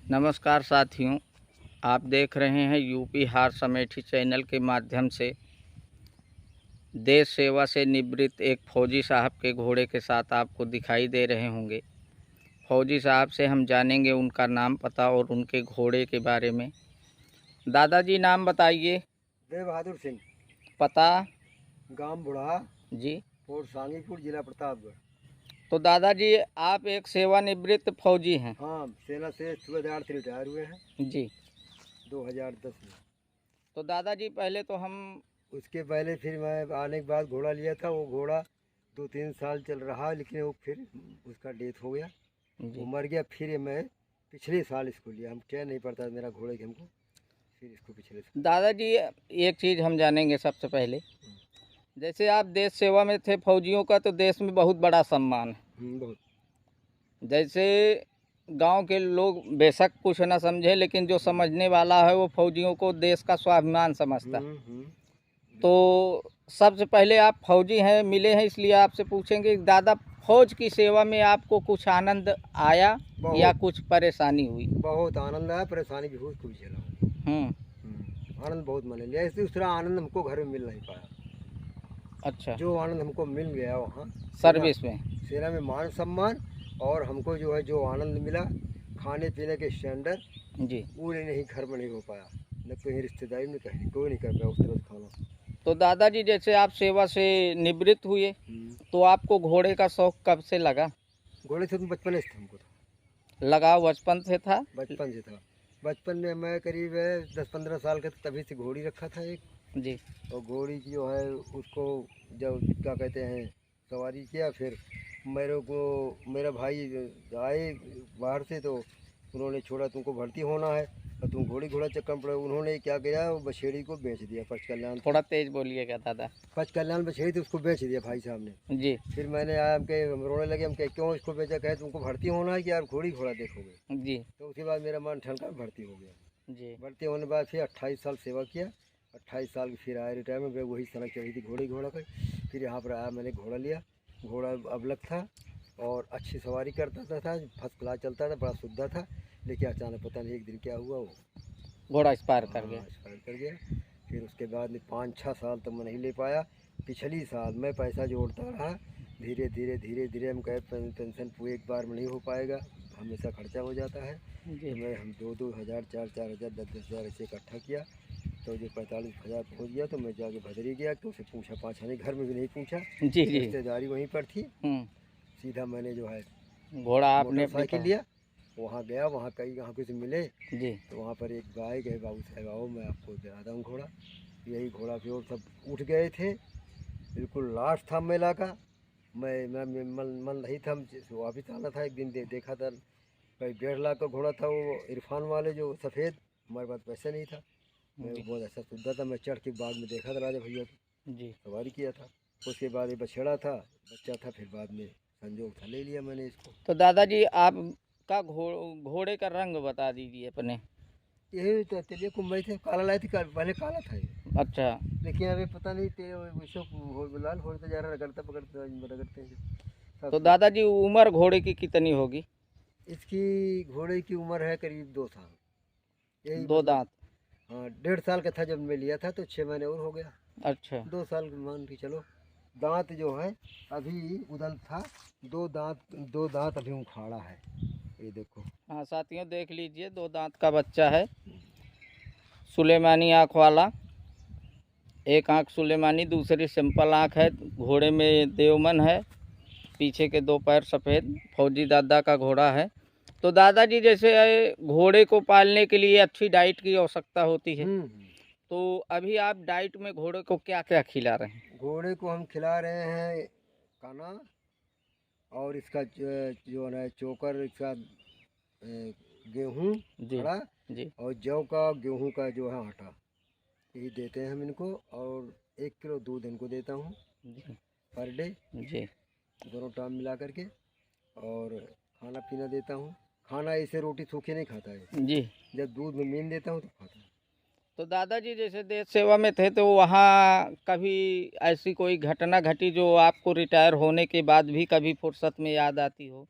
नमस्कार साथियों, आप देख रहे हैं यूपी हार्स अमेठी चैनल के माध्यम से देश सेवा से निवृत्त एक फौजी साहब के घोड़े के साथ आपको दिखाई दे रहे होंगे। फौजी साहब से हम जानेंगे उनका नाम, पता और उनके घोड़े के बारे में। दादाजी नाम बताइए। देव बहादुर सिंह, पता? गांव बुढ़ा, जी। पोस्ट सांगीपुर, जिला प्रतापगढ़। तो दादाजी आप एक सेवानिवृत्त फौजी हैं? हाँ, सेना से सूबेदार से रिटायर हुए हैं जी। 2010 में। तो दादाजी पहले तो हम उसके पहले फिर मैं आने के बाद घोड़ा लिया था। वो घोड़ा 2-3 साल चल रहा, लेकिन वो फिर उसका डेथ हो गया, वो मर गया। फिर मैं पिछले साल इसको लिया। हम कह नहीं पड़ता मेरा घोड़े के हमको, फिर इसको पिछले साल। दादाजी एक चीज़ हम जानेंगे सबसे पहले, जैसे आप देश सेवा में थे फौजियों का, तो देश में बहुत बड़ा सम्मान है। बहुत। जैसे गांव के लोग बेशक कुछ ना समझे, लेकिन जो समझने वाला है वो फौजियों को देश का स्वाभिमान समझता है। तो सबसे पहले आप फौजी हैं, मिले हैं, इसलिए आपसे पूछेंगे दादा, फौज की सेवा में आपको कुछ आनंद आया या कुछ परेशानी हुई? बहुत आनंद आया, परेशानी भी हुई, खूब झेला। आनंद बहुत मैंने लिया। इसलिए दूसरा आनंद हमको घर में मिल नहीं पाया। अच्छा। जो आनंद हमको मिल गया वहाँ सर्विस में, सेना में, मान सम्मान, और हमको जो है जो आनंद मिला खाने पीने के स्टैंडर्ड, जी, वो नहीं घर में नहीं हो पाया। न कहीं रिश्तेदारी में, कहीं कोई नहीं कर पाया उस तरह से खाना। तो दादाजी जैसे आप सेवा से निवृत्त हुए, तो आपको घोड़े का शौक कब से लगा? घोड़े से तो बचपन से हमको था। लगाव बचपन से था? बचपन से था। बचपन में मैं करीब 10-15 साल का तभी से घोड़ी रखा था एक। जी। और घोड़ी की जो है उसको जब क्या कहते हैं सवारी किया, फिर मेरे को मेरा भाई आए बाहर से, तो उन्होंने छोड़ा, तुमको भर्ती होना है और तुम घोड़ा चक्कर पड़े। उन्होंने क्या किया, वो बछेड़ी को बेच दिया पच कल्याण। थोड़ा तेज बोलिएगा दादा। पच कल्याण बछेड़ी थी, उसको बेच दिया भाई साहब ने। जी। फिर मैंने आया, हम के रोने लगे, हम कहे क्यों इसको बेचा? कहे तुमको भर्ती होना है कि यार घोड़ा देखोगे। जी। तो उसके बाद मेरा मन ठनका, भर्ती हो गया। जी। भर्ती होने के बाद फिर 28 साल सेवा किया। 28 साल की फिर आया रिटायरमेंट में। वही सड़क चढ़ी थी घोड़ा का। फिर यहाँ पर आया, मैंने घोड़ा लिया। घोड़ा अबलग था और अच्छी सवारी करता था, फर्स्ट क्लास चलता था, बड़ा शुद्ध था। लेकिन अचानक पता नहीं एक दिन क्या हुआ, वो घोड़ा एक्सपायर कर गया। एक्सपायर कर गया। फिर उसके बाद 5-6 साल तक मैं नहीं ले पाया। पिछली साल मैं पैसा जोड़ता रहा, धीरे धीरे हम कहे पेंशन पूरे एक बार में नहीं हो पाएगा, हमेशा खर्चा हो जाता है। तो मैं हम 2-2 हज़ार, 4-4 हज़ार, 10-10 हज़ार ऐसे इकट्ठा किया। तो जो 45,000 पहुँच गया, तो मैं जाके भदरी गया, तो उसे पूछा, 5 आने घर में भी नहीं पूछा। जी। जी। रिश्तेदारी वहीं पर थी। सीधा मैंने जो है घोड़ा आपने साइकिल लिया, वहाँ गया, वहाँ यहाँ कुछ मिले। जी। तो वहाँ पर एक गाय गए, बाबू साहब आओ मैं आपको दिलाता हूँ घोड़ा। यही घोड़ा पे और सब उठ गए थे। बिल्कुल लास्ट था मेला का। मैं मन नहीं था, वापिस आना था। एक दिन देखा था, कहीं 1.5 लाख का घोड़ा था, वो इरफान वाले जो सफ़ेद। हमारे पास पैसे नहीं था। मैं बहुत अच्छा सुविधा था। मैं चढ़ के बाग में देखा था राजा भैया को, जी, सवारी किया था। उसके बाद ये बछड़ा था, बच्चा था, फिर बाद में संजोग था, ले लिया मैंने इसको। तो दादाजी आपका घोड़े का रंग बता दीजिए अपने। यही तो चलिए कुंबई थे, काला लाई थी, पहले काला था ये। अच्छा। लेकिन अभी पता नहीं लाल हो तो जा रहा, रगड़ते हैं। तो दादाजी उम्र घोड़े की कितनी होगी? इसकी घोड़े की उम्र है करीब 2 साल। यही 2 दांत? हाँ, 1.5 साल का था जब मैं लिया था, तो 6 महीने और हो गया। अच्छा। 2 साल मान के चलो। दांत जो है अभी उदल था, 2 दांत अभी उखाड़ा है, ये देखो। हाँ साथियों, देख लीजिए, 2 दांत का बच्चा है, सुलेमानी आँख वाला। एक आँख सुलेमानी, दूसरी सिंपल आँख है। घोड़े में देवमन है, पीछे के 2 पैर सफ़ेद। फौजी दादा का घोड़ा है। तो दादाजी जैसे घोड़े को पालने के लिए अच्छी डाइट की आवश्यकता होती है, तो अभी आप डाइट में घोड़े को क्या क्या खिला रहे हैं? घोड़े को हम खिला रहे हैं काना, और इसका जो है चोकर, इसका गेहूँ खड़ा, जी। और जौ का, गेहूँ का जो है आटा, यही देते हैं हम इनको। और 1 किलो दूध इनको देता हूँ पर डे, जी, दोनों टाइम मिला करके। और खाना पीना देता हूँ। खाना ऐसे रोटी सूखी नहीं खाता है जी, जब दूध में मीन देता हूँ तो खाता है। तो दादाजी जैसे देश सेवा में थे, तो वहाँ कभी ऐसी कोई घटना घटी जो आपको रिटायर होने के बाद भी कभी फुर्सत में याद आती हो?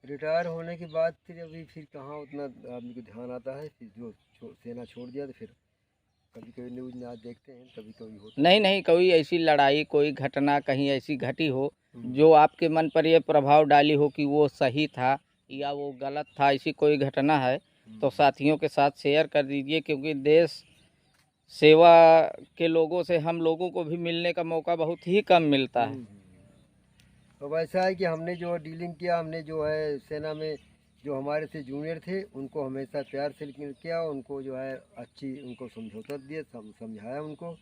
रिटायर होने के बाद फिर अभी फिर कहाँ उतना आदमी को ध्यान आता है, फिर जो सेना छोड़ दिया तो फिर कभी कभी न्यूज़ में आज देखते हैं, कभी कभी होता नहीं नहीं, कोई ऐसी लड़ाई, कोई घटना कहीं ऐसी घटी हो है। जो आपके मन पर ये प्रभाव डाली हो कि वो सही था या वो गलत था, ऐसी कोई घटना है तो साथियों के साथ शेयर कर दीजिए, क्योंकि देश सेवा के लोगों से हम लोगों को भी मिलने का मौका बहुत ही कम मिलता है। तो वैसा है कि हमने जो डीलिंग किया, हमने जो है सेना में जो हमारे से जूनियर थे उनको हमेशा प्यार से किया, उनको जो है अच्छी उनको समझौता दिया, समझाया उनको।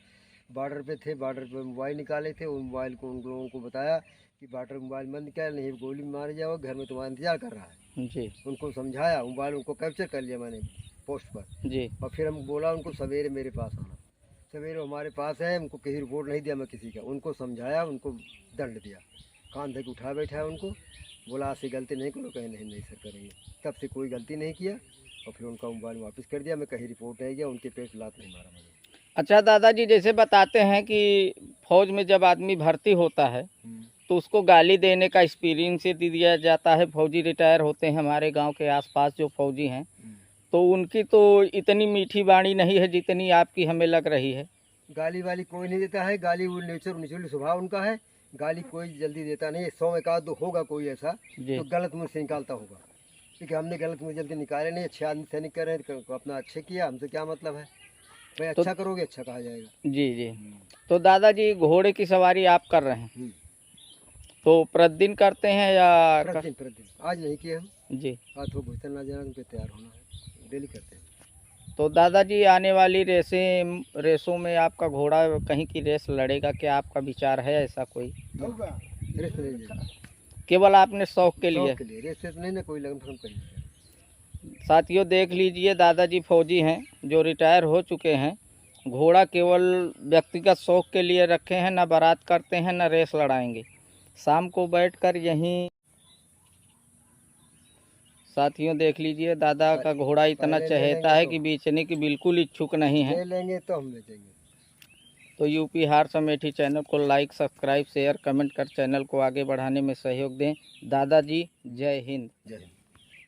बॉर्डर पे थे, बॉर्डर पे मोबाइल निकाले थे, उन मोबाइल को उन लोगों को बताया कि बॉर्डर मोबाइल मत निकाल, नहीं गोली मार जाओ, घर में तुम्हारा इंतजार कर रहा है। जी उनको समझाया, मोबाइल उनको कैप्चर कर लिया मैंने पोस्ट पर। जी और फिर हम बोला उनको सवेरे मेरे पास आना, सवेरे हमारे पास है, उनको कहीं रिपोर्ट नहीं दिया मैं किसी का, उनको समझाया, उनको दंड दिया, कान धके उठा बैठाया उनको, बोला आज से गलती नहीं करो, कहीं नहीं नहीं सर करेंगे। तब से कोई गलती नहीं किया और फिर उनका मोबाइल वापस कर दिया, मैं कहीं रिपोर्ट नहीं गया, उनके पेट लात नहीं मारा मैंने। अच्छा दादाजी, जैसे बताते हैं कि फौज में जब आदमी भर्ती होता है तो उसको गाली देने का एक्सपीरियंस दिया जाता है। फौजी रिटायर होते हैं हमारे गांव के आसपास जो फौजी हैं, तो उनकी तो इतनी मीठी वाणी नहीं है जितनी आपकी हमें लग रही है। गाली वाली कोई नहीं देता है, गाली वो नेचुरल स्वभाव उनका है, गाली कोई जल्दी देता नहीं। 100 एक आध दो होगा कोई ऐसा जी तो गलत मुँह से निकालता होगा, क्योंकि हमने गलत मुँह जल्दी निकाले नहीं। अच्छे आदमी सैनिक कर रहे हैं तो अपना अच्छे किया, हमसे क्या मतलब है भाई, अच्छा करोगे अच्छा कहा जाएगा। जी जी। तो दादाजी, घोड़े की सवारी आप कर रहे हैं तो प्रतिदिन करते हैं या प्रतिदिन आज नहीं किए हम, जी। आज तो भूतल ना जाना, उनके तैयार होना है, डेली करते हैं। तो दादाजी, आने वाली रेसों में आपका घोड़ा कहीं की रेस लड़ेगा, क्या आपका विचार है ऐसा कोई? रेस में नहीं जाएगा, केवल आपने शौक के लिए? शौक के लिए, रेस नहीं ना, कोई लगन फगन कहीं। साथियों देख लीजिए, दादाजी फौजी हैं जो रिटायर हो चुके हैं। घोड़ा केवल व्यक्तिगत शौक के लिए रखे हैं, ना बारात करते हैं ना रेस लड़ाएंगे। शाम को बैठकर यहीं, साथियों देख लीजिए, दादा का घोड़ा इतना चहेता है कि बेचने की बिल्कुल इच्छुक नहीं है। ले लेंगे तो हम बेचेंगे। तो यूपी हार्स अमेठी चैनल को लाइक, सब्सक्राइब, शेयर, कमेंट कर चैनल को आगे बढ़ाने में सहयोग दें। दादाजी जय हिंद। जय हिंद।